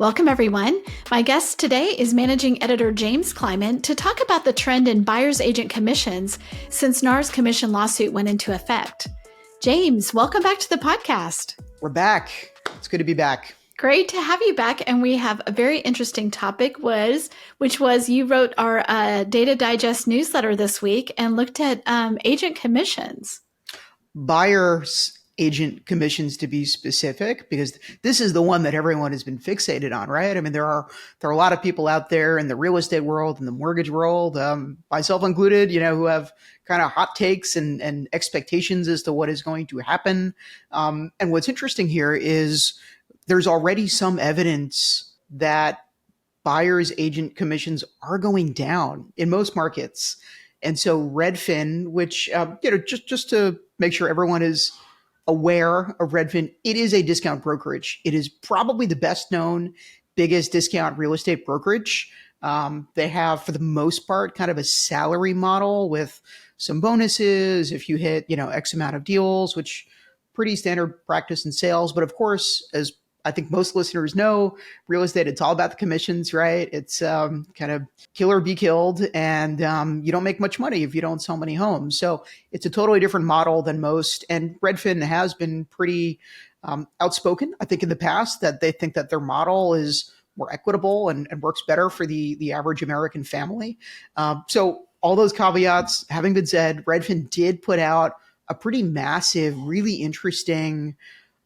Welcome, everyone. My guest today is Managing Editor James Kleimann to talk about the trend in buyer's agent commissions since NAR's commission lawsuit went into effect. James, welcome back to the podcast. We're back. It's good to be back. Great to have you back. And we have a very interesting topic, which was you wrote our Data Digest newsletter this week and looked at agent commissions. Buyer's agent commissions, to be specific, because this is the one that everyone has been fixated on, right? I mean, there are a lot of people out there in the real estate world and the mortgage world, myself included, who have kind of hot takes and expectations as to what is going to happen. And what's interesting here is there's already some evidence that buyer's agent commissions are going down in most markets. And so Redfin, which, just to make sure everyone is aware of Redfin, it is a discount brokerage. It is probably the best known, biggest discount real estate brokerage. They have, for the most part, kind of a salary model with some bonuses if you hit, X amount of deals, which pretty standard practice in sales. But of course, as I think most listeners know, real estate, it's all about the commissions, right? It's kind of kill or be killed. And you don't make much money if you don't sell many homes. So it's a totally different model than most. And Redfin has been pretty outspoken, I think, in the past, that they think that their model is more equitable and works better for the average American family. So all those caveats having been said, Redfin did put out a pretty massive, really interesting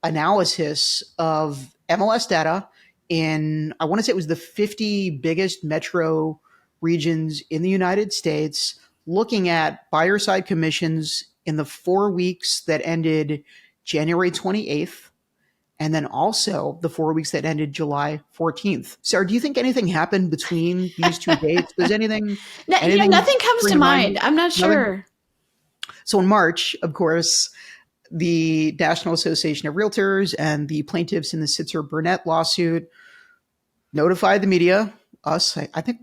analysis of MLS data in, I want to say it was the 50 biggest metro regions in the United States, looking at buyer side commissions in the 4 weeks that ended January 28th, and then also the 4 weeks that ended July 14th. Sarah, do you think anything happened between these two dates? Does anything nothing comes to mind. I'm not sure. So in March, of course, the National Association of Realtors and the plaintiffs in the Sitzer-Burnett lawsuit notified the media, us, I think,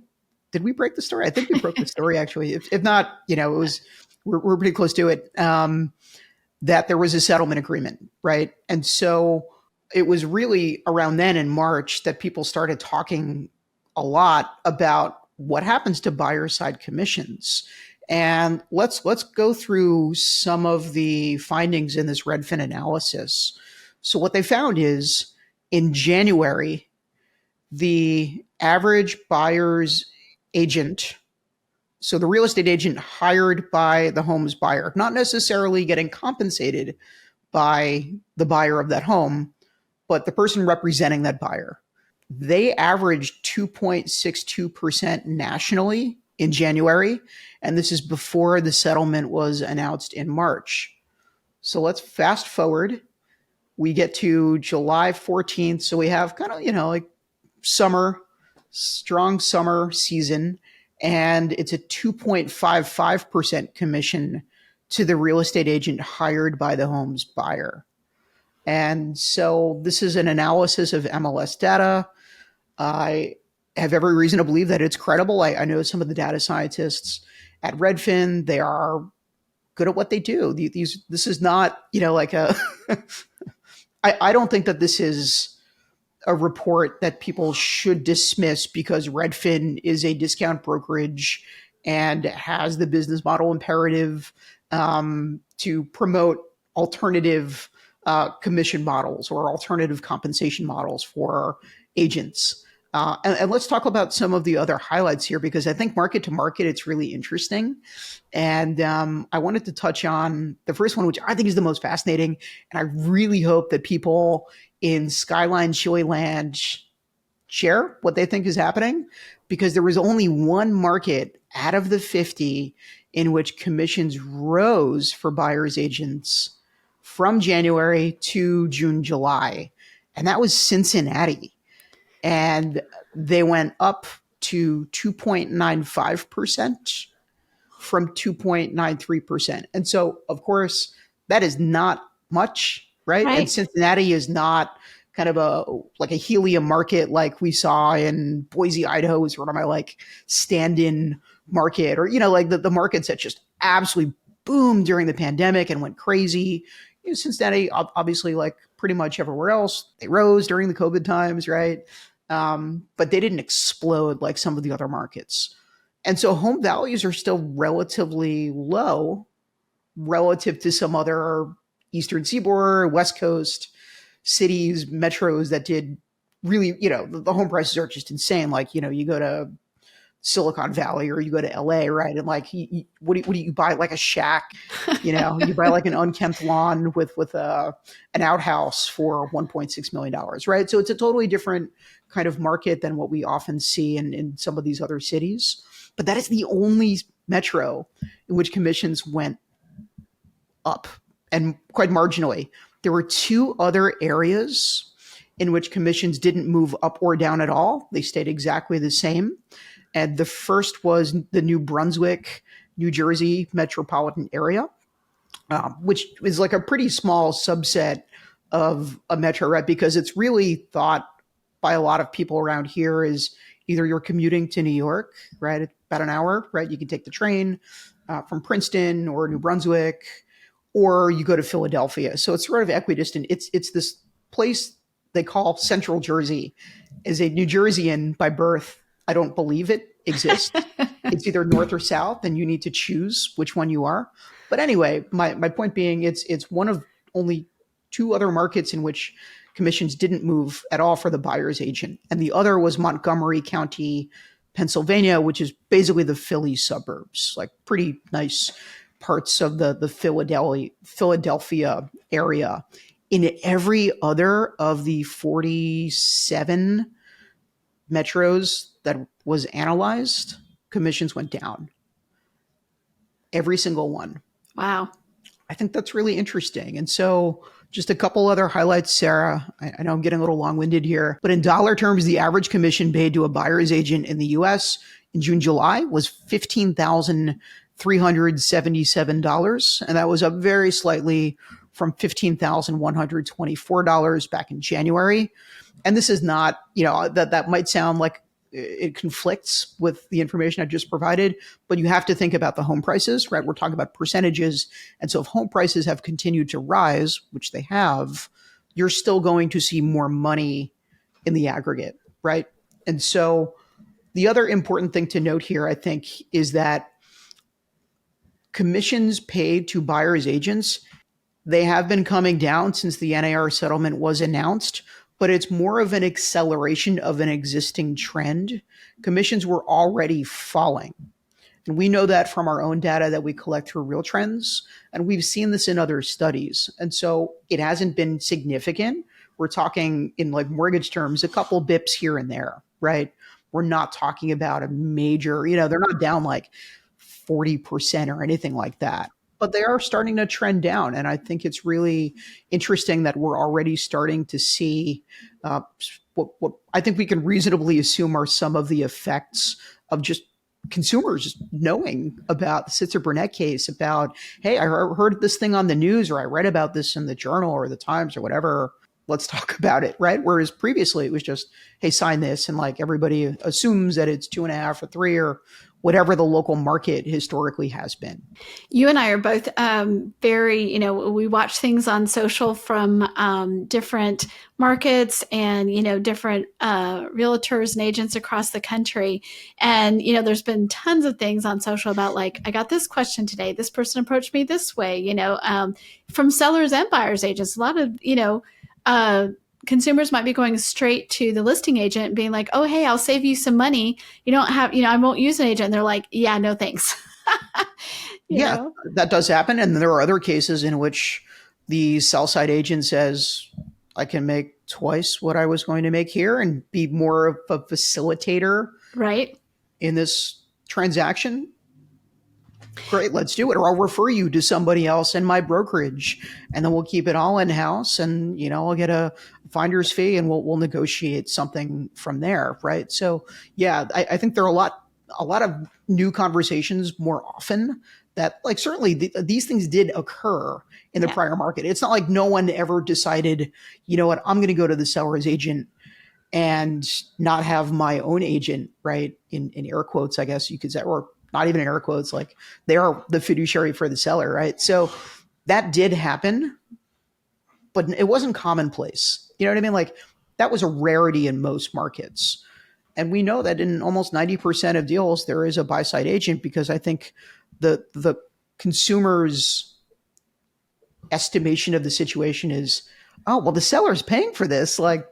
did we break the story? I think we broke the story, actually. If not, we're pretty close to it, that there was a settlement agreement, right? And so it was really around then in March that people started talking a lot about what happens to buyer side commissions. And let's go through some of the findings in this Redfin analysis. So what they found is in January, the average buyer's agent, so the real estate agent hired by the home's buyer, not necessarily getting compensated by the buyer of that home, but the person representing that buyer, they averaged 2.62% nationally in January, and this is before the settlement was announced in March. So let's fast forward. We get to July 14th. So we have kind of, like strong summer season, and it's a 2.55% commission to the real estate agent hired by the home's buyer. And so this is an analysis of MLS data. I have every reason to believe that it's credible. I know some of the data scientists at Redfin, they are good at what they do. This is not, like a, I don't think that this is a report that people should dismiss because Redfin is a discount brokerage and has the business model imperative to promote alternative commission models or alternative compensation models for agents. And let's talk about some of the other highlights here, because I think market to market, it's really interesting. And I wanted to touch on the first one, which I think is the most fascinating. And I really hope that people in Skyline Chili Land share what they think is happening, because there was only one market out of the 50 in which commissions rose for buyer's agents from January to June, July. And that was Cincinnati. And they went up to 2.95% from 2.93%. And so, of course, that is not much, right? And Cincinnati is not kind of a helium market like we saw in Boise, Idaho, is sort of my stand-in market, or, the markets that just absolutely boomed during the pandemic and went crazy. Cincinnati, obviously, like pretty much everywhere else, they rose during the COVID times, right? but they didn't explode like some of the other markets. And so home values are still relatively low relative to some other Eastern Seaboard, West Coast cities, metros that did really, the home prices are just insane. Like, you go to Silicon Valley or you go to LA, right? And like, what do you buy? Like a shack, you buy like an unkempt lawn with an outhouse for $1.6 million, right? So it's a totally different kind of market than what we often see in some of these other cities. But that is the only metro in which commissions went up, and quite marginally. There were two other areas in which commissions didn't move up or down at all. They stayed exactly the same. And the first was the New Brunswick, New Jersey metropolitan area, which is like a pretty small subset of a metro, right? Because it's really thought by a lot of people around here is either you're commuting to New York, right? It's about an hour, right? You can take the train from Princeton or New Brunswick, or you go to Philadelphia. So it's sort of equidistant. It's this place they call Central Jersey. As a New Jerseyan by birth, I don't believe it exists. It's either north or south, and you need to choose which one you are. But anyway, my point being, it's one of only two other markets in which commissions didn't move at all for the buyer's agent. And the other was Montgomery County, Pennsylvania, which is basically the Philly suburbs, like pretty nice parts of the Philadelphia area. In every other of the 47 metros that was analyzed, commissions went down. Every single one. Wow. I think that's really interesting. And so just a couple other highlights, Sarah. I know I'm getting a little long-winded here, but in dollar terms, the average commission paid to a buyer's agent in the US in June, July was $15,377. And that was up very slightly from $15,124 back in January. And this is not, that might sound like it conflicts with the information I just provided, but you have to think about the home prices, right? We're talking about percentages. And so if home prices have continued to rise, which they have, you're still going to see more money in the aggregate, right? And so the other important thing to note here, I think, is that commissions paid to buyer's agents, they have been coming down since the NAR settlement was announced, but it's more of an acceleration of an existing trend. Commissions were already falling. And we know that from our own data that we collect through Real Trends, and we've seen this in other studies. And so it hasn't been significant. We're talking in like mortgage terms, a couple bips here and there, right? We're not talking about a major, they're not down like 40% or anything like that. But they are starting to trend down. And I think it's really interesting that we're already starting to see what I think we can reasonably assume are some of the effects of just consumers knowing about the Sitzer Burnett case, about, hey, I heard this thing on the news, or I read about this in the Journal or the Times or whatever. Let's talk about it, right? Whereas previously it was just, hey, sign this. And like everybody assumes that it's 2.5 or 3 or whatever the local market historically has been. You and I are both very, we watch things on social from different markets and, different realtors and agents across the country. And, there's been tons of things on social about like, I got this question today. This person approached me this way, from sellers and buyers agents. A lot of, consumers might be going straight to the listing agent and being like, oh, hey, I'll save you some money. You don't have, I won't use an agent. And they're like, yeah, no, thanks. Yeah, that does happen. And there are other cases in which the sell side agent says, I can make twice what I was going to make here and be more of a facilitator, right, in this transaction. Great, let's do it. Or I'll refer you to somebody else in my brokerage, and then we'll keep it all in house, and I'll get a finder's fee, and we'll negotiate something from there, right? So yeah, I think there are a lot of new conversations more often that, like, certainly these things did occur in the prior market. It's not like no one ever decided, you know what, I'm going to go to the seller's agent and not have my own agent, right? In air quotes, I guess you could say, or not even in air quotes, like they are the fiduciary for the seller, right? So that did happen, but it wasn't commonplace. You know what I mean? Like that was a rarity in most markets. And we know that in almost 90% of deals, there is a buy-side agent, because I think the consumer's estimation of the situation is, oh, well, the seller's paying for this. Like,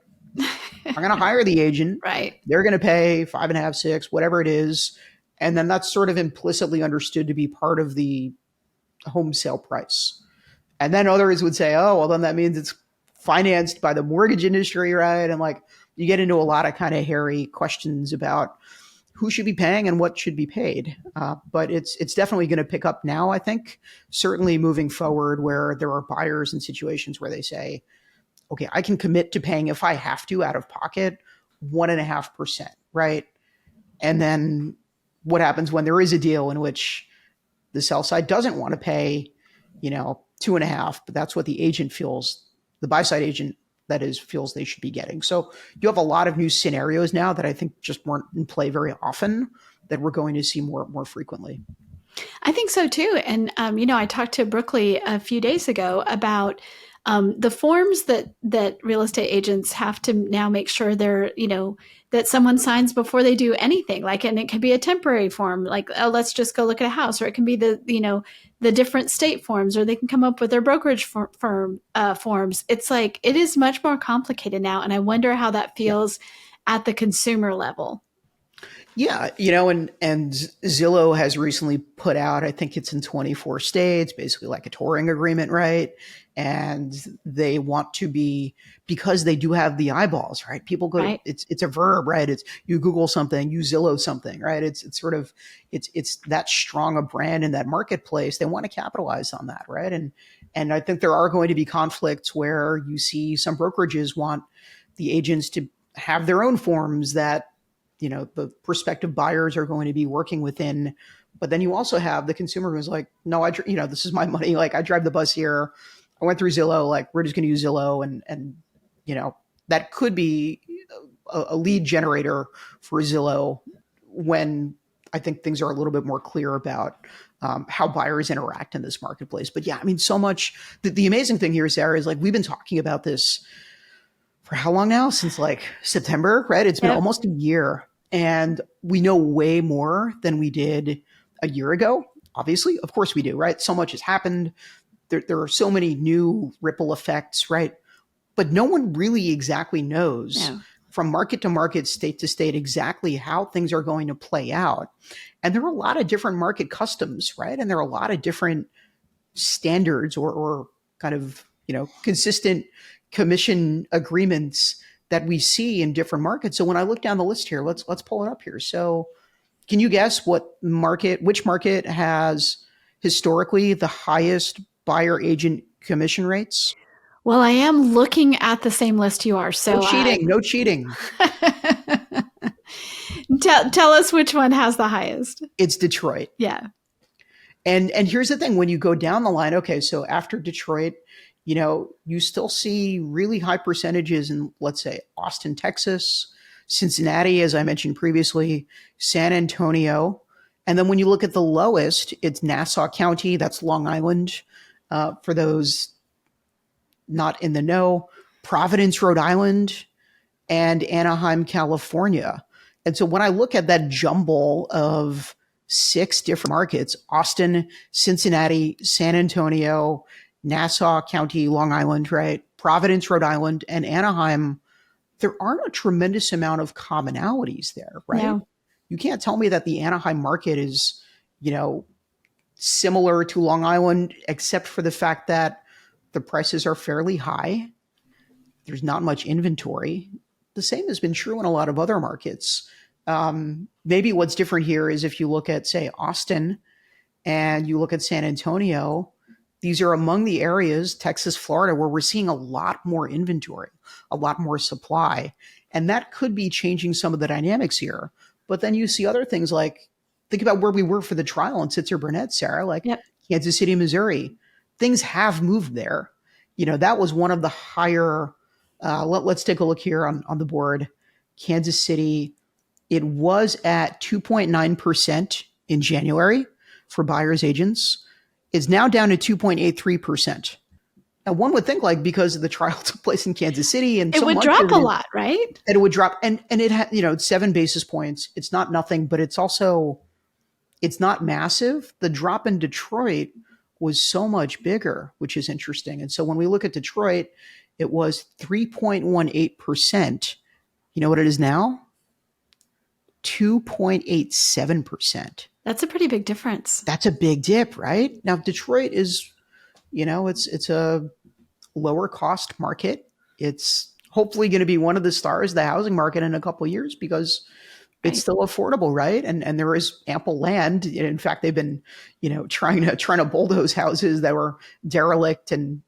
I'm going to hire the agent. Right. They're going to pay 5.5, 6, whatever it is. And then that's sort of implicitly understood to be part of the home sale price. And then others would say, oh, well, then that means it's financed by the mortgage industry, right? And like, you get into a lot of kind of hairy questions about who should be paying and what should be paid. But it's definitely going to pick up now, I think, certainly moving forward, where there are buyers in situations where they say, okay, I can commit to paying, if I have to, out of pocket, 1.5%, right? And then what happens when there is a deal in which the sell side doesn't want to pay, 2.5, but that's what the agent feels, the buy side agent, that is, feels they should be getting. So you have a lot of new scenarios now that I think just weren't in play very often, that we're going to see more frequently. I think so too. And, I talked to Brookley a few days ago about the forms that real estate agents have to now make sure they're, that someone signs before they do anything. Like, and it can be a temporary form, like, oh, let's just go look at a house, or it can be the different state forms, or they can come up with their brokerage firm forms. It's like, it is much more complicated now. And I wonder how that feels at the consumer level. Yeah, and Zillow has recently put out, I think it's in 24 states, basically like a touring agreement, right? And they want to be, because they do have the eyeballs, right? People go, right. It's a verb, right? It's, you Google something, you Zillow something, right? It's sort of, it's that strong a brand in that marketplace. They want to capitalize on that, right? And I think there are going to be conflicts where you see some brokerages want the agents to have their own forms that, the prospective buyers are going to be working within. But then you also have the consumer who's like, no, this is my money. Like, I drive the bus here. I went through Zillow. Like, we're just going to use Zillow. And that could be a lead generator for Zillow, when I think things are a little bit more clear about how buyers interact in this marketplace. But yeah, I mean, so much. The amazing thing here, Sarah, is like, we've been talking about this for how long now? Since like September, right? It's been almost a year. And we know way more than we did a year ago. Obviously, of course we do, right? So much has happened. There are so many new ripple effects, right? But no one really exactly knows from market to market, state to state, exactly how things are going to play out. And there are a lot of different market customs, right? And there are a lot of different standards or kind of, consistent commission agreements that we see in different markets. So when I look down the list here, let's pull it up here. So can you guess which market has historically the highest buyer agent commission rates? Well, I am looking at the same list you are. So no cheating. Tell us which one has the highest. It's Detroit. Yeah. And here's the thing, when you go down the line, okay, so after Detroit, you still see really high percentages in, let's say, Austin, Texas, Cincinnati, as I mentioned previously, San Antonio. And then when you look at the lowest, it's Nassau County, that's Long Island, for those not in the know, Providence, Rhode Island, and Anaheim, California. And so when I look at that jumble of 6 different markets, Austin, Cincinnati, San Antonio, Nassau County, Long Island, right? Providence, Rhode Island, and Anaheim, there aren't a tremendous amount of commonalities there, right? No. You can't tell me that the Anaheim market is, similar to Long Island, except for the fact that the prices are fairly high. There's not much inventory. The same has been true in a lot of other markets. Maybe what's different here is if you look at, say, Austin and you look at San Antonio, these are among the areas, Texas, Florida, where we're seeing a lot more inventory, a lot more supply. And that could be changing some of the dynamics here. But then you see other things like, think about where we were for the trial in Sitzer-Burnett, Sarah, like Kansas City, Missouri. Things have moved there. That was one of the higher, let's take a look here on the board. Kansas City, it was at 2.9% in January for buyers agents. Is now down to 2.83%. And one would think, like, because the trial took place in Kansas City and It so would much drop of a it is lot, right? that it would drop. And it had, 7 basis points. It's not nothing, but it's not massive. The drop in Detroit was so much bigger, which is interesting. And so when we look at Detroit, it was 3.18%. You know what it is now? 2.87%. That's a pretty big difference. That's a big dip, right? Now Detroit is, it's a lower cost market. It's hopefully going to be one of the stars of the housing market in a couple of years because it's Right. still affordable, right? And there is ample land. In fact, they've been, trying to bulldoze houses that were derelict and,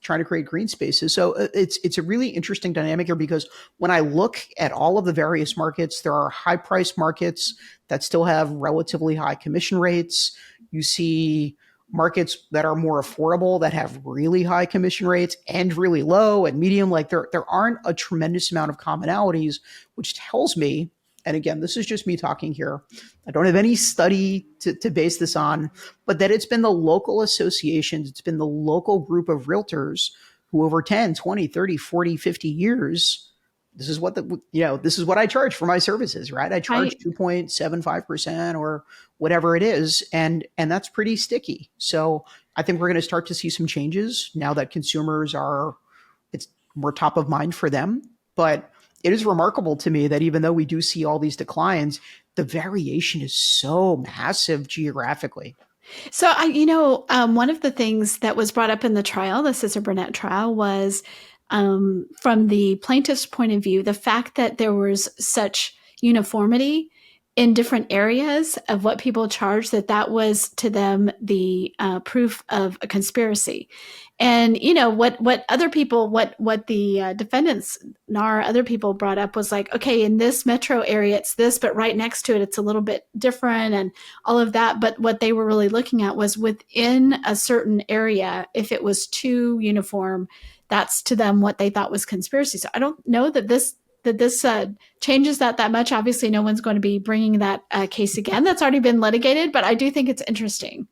trying to create green spaces. So it's a really interesting dynamic here because when I look at all of the various markets, there are high price markets that still have relatively high commission rates. You see markets that are more affordable that have really high commission rates and really low and medium. Like there aren't a tremendous amount of commonalities, which tells me, and again, this is just me talking here, I don't have any study to base this on, but that it's been the local associations, it's been the local group of realtors who over 10, 20, 30, 40, 50 years, this is what this is what I charge for my services, right? I charge Right. 2.75% or whatever it is. And that's pretty sticky. So I think we're going to start to see some changes now that consumers it's more top of mind for them. But it is remarkable to me that even though we do see all these declines, the variation is so massive geographically. So one of the things that was brought up in the trial, the Cesar Burnett trial, was from the plaintiff's point of view, the fact that there was such uniformity in different areas of what people charged, that was to them the proof of a conspiracy. And what other people, what the defendants, NAR, other people brought up was like, okay, in this metro area it's this, but right next to it it's a little bit different, and all of that. But what they were really looking at was within a certain area, if it was too uniform, that's to them what they thought was conspiracy. So I don't know that this changes that much. Obviously, no one's going to be bringing that case again. That's already been litigated, but I do think it's interesting.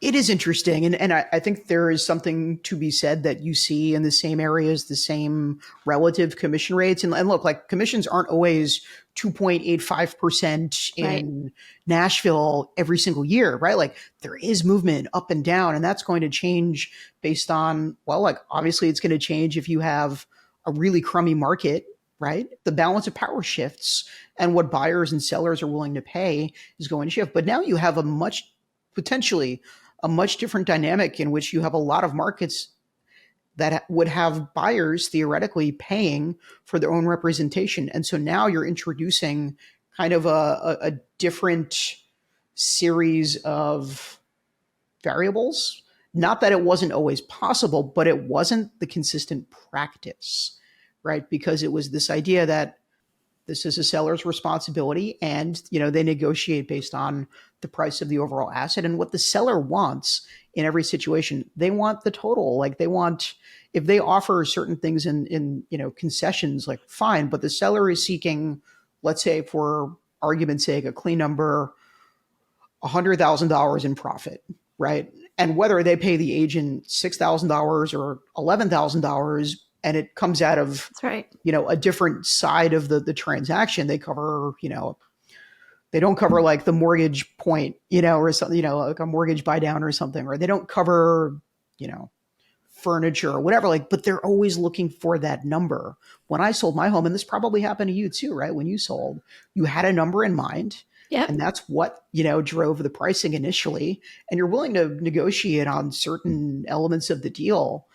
It is interesting. And I think there is something to be said that you see in the same areas, the same relative commission rates. And look, like commissions aren't always 2.85% in Nashville every single year, right? Like there is movement up and down, and that's going to change based on, well, like obviously it's going to change if you have a really crummy market, right? The balance of power shifts and what buyers and sellers are willing to pay is going to shift. But now you have potentially a much different dynamic in which you have a lot of markets that would have buyers theoretically paying for their own representation. And so now you're introducing kind of a different series of variables. Not that it wasn't always possible, but it wasn't the consistent practice, right? Because it was this idea that this is a seller's responsibility, and they negotiate based on the price of the overall asset and what the seller wants in every situation. They want the total. Like they want, if they offer certain things in concessions, like fine, but the seller is seeking, let's say for argument's sake, a clean number, $100,000 in profit, right? And whether they pay the agent $6,000 or $11,000, and it comes out of That's right. A different side of the transaction. They cover, they don't cover like the mortgage point, or something, like a mortgage buy down or something, or they don't cover, furniture or whatever, like, but they're always looking for that number. When I sold my home, and this probably happened to you too, right? When you sold, you had a number in mind. Yep. And that's what, drove the pricing initially. And you're willing to negotiate on certain elements of the deal.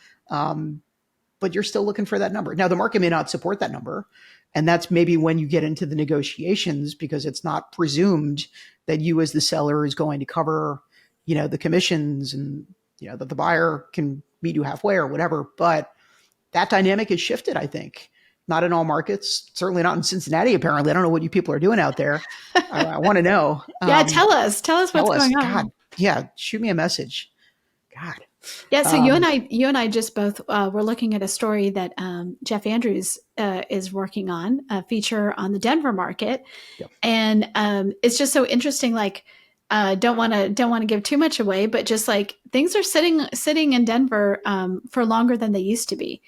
But you're still looking for that number. Now, the market may not support that number. And that's maybe when you get into the negotiations, because it's not presumed that you as the seller is going to cover, the commissions, and, that the buyer can meet you halfway or whatever. But that dynamic has shifted, I think. Not in all markets, certainly not in Cincinnati, apparently. I don't know what you people are doing out there. I want to know. Yeah, tell us what's going on. God, yeah, shoot me a message. God. Yeah, so you and I just both were looking at a story that Jeff Andrews is working on, a feature on the Denver market. Yep. And it's just so interesting. Like don't want to give too much away, but just like things are sitting in Denver for longer than they used to be.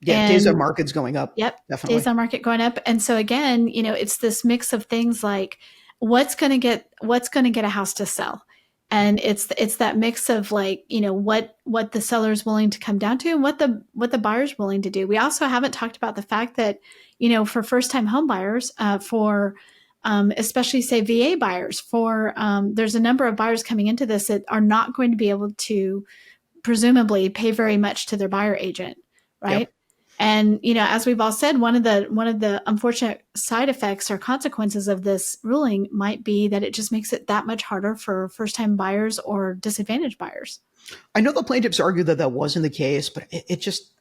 Yeah, days on market's going up. Yep, Definitely. days on market going up. And so again, it's this mix of things like what's going to get a house to sell. And it's that mix of like, what the seller's willing to come down to and what the buyer's willing to do. We also haven't talked about the fact that, for first-time home buyers, for especially say VA buyers, there's a number of buyers coming into this that are not going to be able to presumably pay very much to their buyer agent, right? Yep. And as we've all said, one of the unfortunate side effects or consequences of this ruling might be that it just makes it that much harder for first-time buyers or disadvantaged buyers. I know the plaintiffs argued that wasn't the case, but it just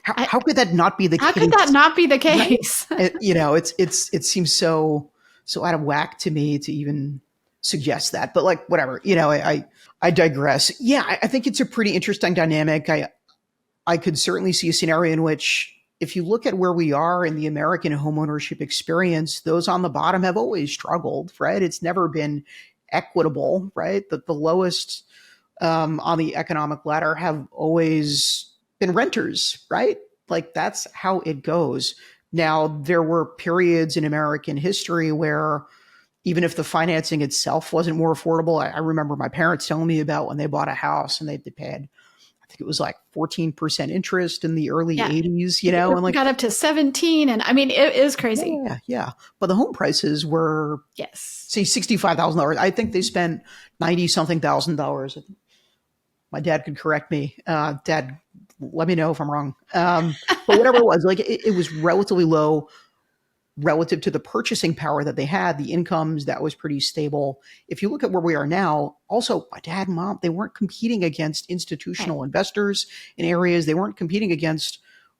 how could that not be the case? How could that not be the case? Right? It seems so out of whack to me to even suggest that. But like whatever, I digress. Yeah, I think it's a pretty interesting dynamic. I could certainly see a scenario in which, if you look at where we are in the American homeownership experience, those on the bottom have always struggled, right? It's never been equitable, right? The lowest on the economic ladder have always been renters, right? Like that's how it goes. Now, there were periods in American history where even if the financing itself wasn't more affordable, I remember my parents telling me about when they bought a house and they paid, I think it was like 14% interest in the early 80s, and like got up to 17. And I mean, it is crazy. Yeah. But the home prices were, say $65,000. I think they spent 90 something $1,000. My dad could correct me. Dad, let me know if I'm wrong. But whatever it was, like it was relatively low relative to the purchasing power that they had, the incomes, that was pretty stable. If you look at where we are now, also my dad and mom, they weren't competing against institutional investors in areas. They weren't competing against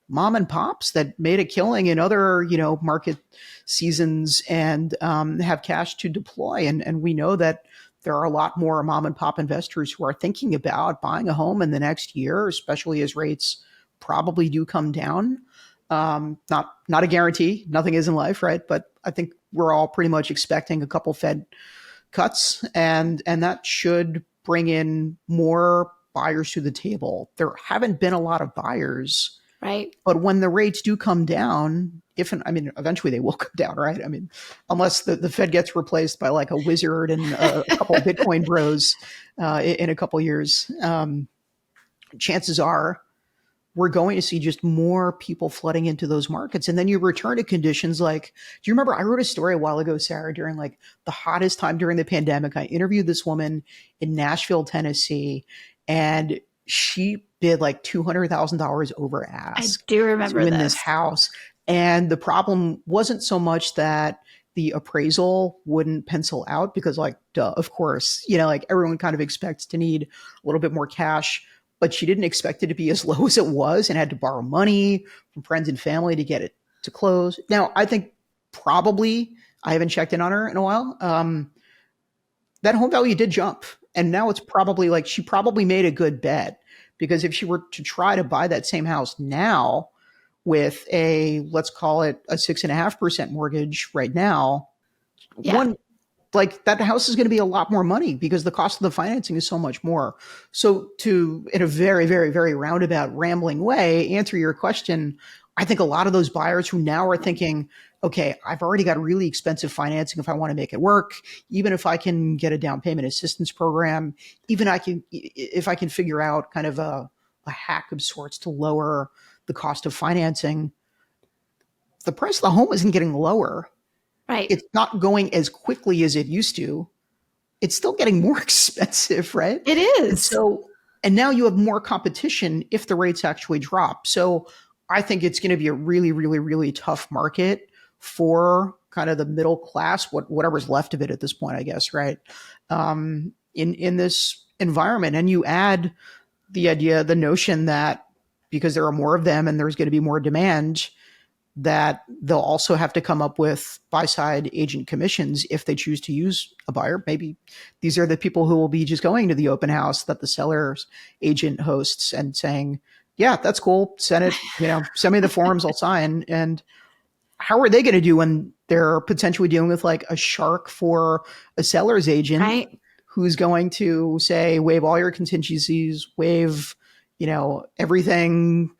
mom and pops that made a killing in other, market seasons and have cash to deploy. And we know that there are a lot more mom and pop investors who are thinking about buying a home in the next year, especially as rates probably do come down. Not a guarantee. Nothing is in life, right? But I think we're all pretty much expecting a couple Fed cuts, and that should bring in more buyers to the table. There haven't been a lot of buyers, right? But when the rates do come down, eventually they will come down, right? I mean, unless the Fed gets replaced by like a wizard and a couple of Bitcoin bros in a couple of years, chances are we're going to see just more people flooding into those markets. And then you return to conditions like, do you remember I wrote a story a while ago, Sarah, during like the hottest time during the pandemic? I interviewed this woman in Nashville, Tennessee, and she bid like $200,000 over ask. I do remember in this house. And the problem wasn't so much that the appraisal wouldn't pencil out, because like, duh, of course, like everyone kind of expects to need a little bit more cash. But she didn't expect it to be as low as it was and had to borrow money from friends and family to get it to close. Now, I think probably, I haven't checked in on her in a while, that home value did jump. And now it's probably like she probably made a good bet, because if she were to try to buy that same house now with let's call it a 6.5% mortgage right now, like that house is going to be a lot more money because the cost of the financing is so much more. So in a very, very, very roundabout, rambling way, answer your question, I think a lot of those buyers who now are thinking, okay, I've already got really expensive financing if I want to make it work, even if I can get a down payment assistance program, if I can figure out kind of a hack of sorts to lower the cost of financing, the price of the home isn't getting lower. Right. It's not going as quickly as it used to. It's still getting more expensive, right? It is. And now you have more competition if the rates actually drop. So I think it's going to be a really, really, really tough market for kind of the middle class, whatever's left of it at this point, I guess, right? In this environment. And you add the notion that because there are more of them and there's going to be more demand, that they'll also have to come up with buy-side agent commissions if they choose to use a buyer. Maybe these are the people who will be just going to the open house that the seller's agent hosts and saying, yeah, that's cool. Send it, send me the forms, I'll sign. And how are they going to do when they're potentially dealing with like a shark for a seller's agent, right? who's going to say, waive all your contingencies, waive, everything.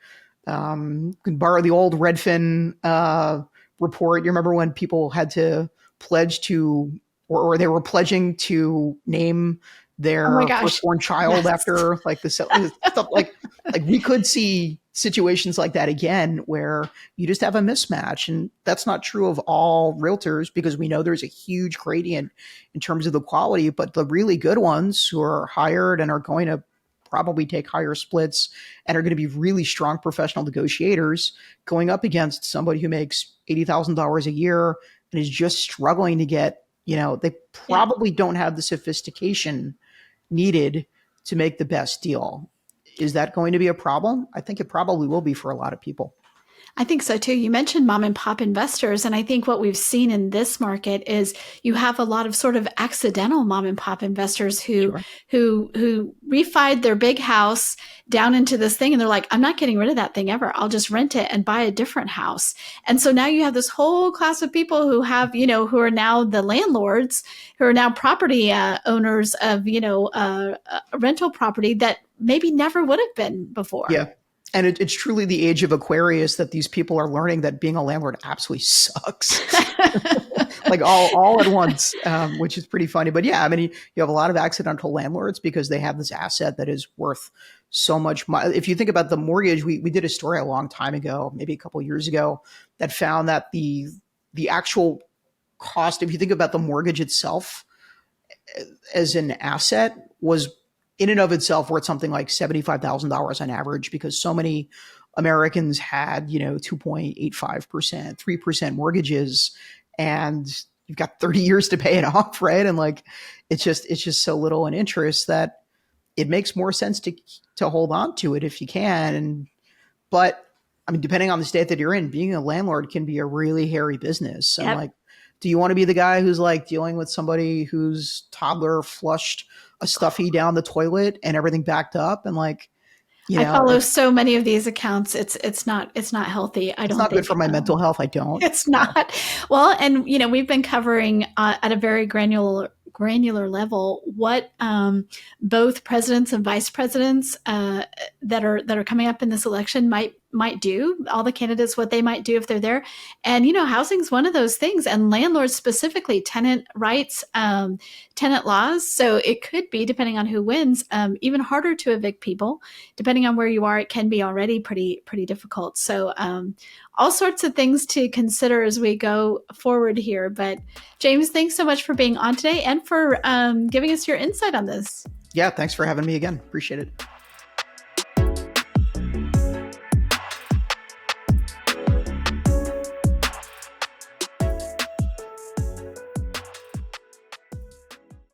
Can borrow the old Redfin report. You remember when people had to pledge to, or they were pledging to name Oh my their gosh. firstborn child Yes. after like the stuff like we could see situations like that again where you just have a mismatch. And that's not true of all realtors, because we know there's a huge gradient in terms of the quality, but the really good ones who are hired and are going to probably take higher splits and are going to be really strong professional negotiators, going up against somebody who makes $80,000 a year and is just struggling to get, they Yeah. probably don't have the sophistication needed to make the best deal. Is that going to be a problem? I think it probably will be for a lot of people. I think so too. You mentioned mom and pop investors. And I think what we've seen in this market is you have a lot of sort of accidental mom and pop investors who Sure. refied their big house down into this thing. And they're like, I'm not getting rid of that thing ever. I'll just rent it and buy a different house. And so now you have this whole class of people who have, who are now the landlords, who are now property owners of, rental property that maybe never would have been before. Yeah. And it's truly the age of Aquarius that these people are learning that being a landlord absolutely sucks. Like all at once, which is pretty funny. But yeah, I mean, you have a lot of accidental landlords because they have this asset that is worth so much money. If you think about the mortgage, we did a story a long time ago, maybe a couple of years ago, that found that the actual cost, if you think about the mortgage itself as an asset, was in and of itself worth something like $75,000 on average, because so many Americans had, 2.85%, 3% mortgages, and you've got 30 years to pay it off, right? And like, it's just so little in interest that it makes more sense to hold on to it if you can. But I mean, depending on the state that you're in, being a landlord can be a really hairy business. And Yep. like, do you want to be the guy who's like dealing with somebody whose toddler flushed a stuffy down the toilet and everything backed up? And like, I follow so many of these accounts. It's not healthy. I it's don't not good think. for my mental health. I don't. It's not. Well, and we've been covering at a very granular level what both presidents and vice presidents that are coming up in this election might do. All the candidates, what they might do if they're there. And housing's one of those things, and landlords specifically, tenant rights, tenant laws. So it could be, depending on who wins, even harder to evict people. Depending on where you are, it can be already pretty difficult. So all sorts of things to consider as we go forward here. But James, thanks so much for being on today and for giving us your insight on this. Yeah, thanks for having me again. Appreciate it.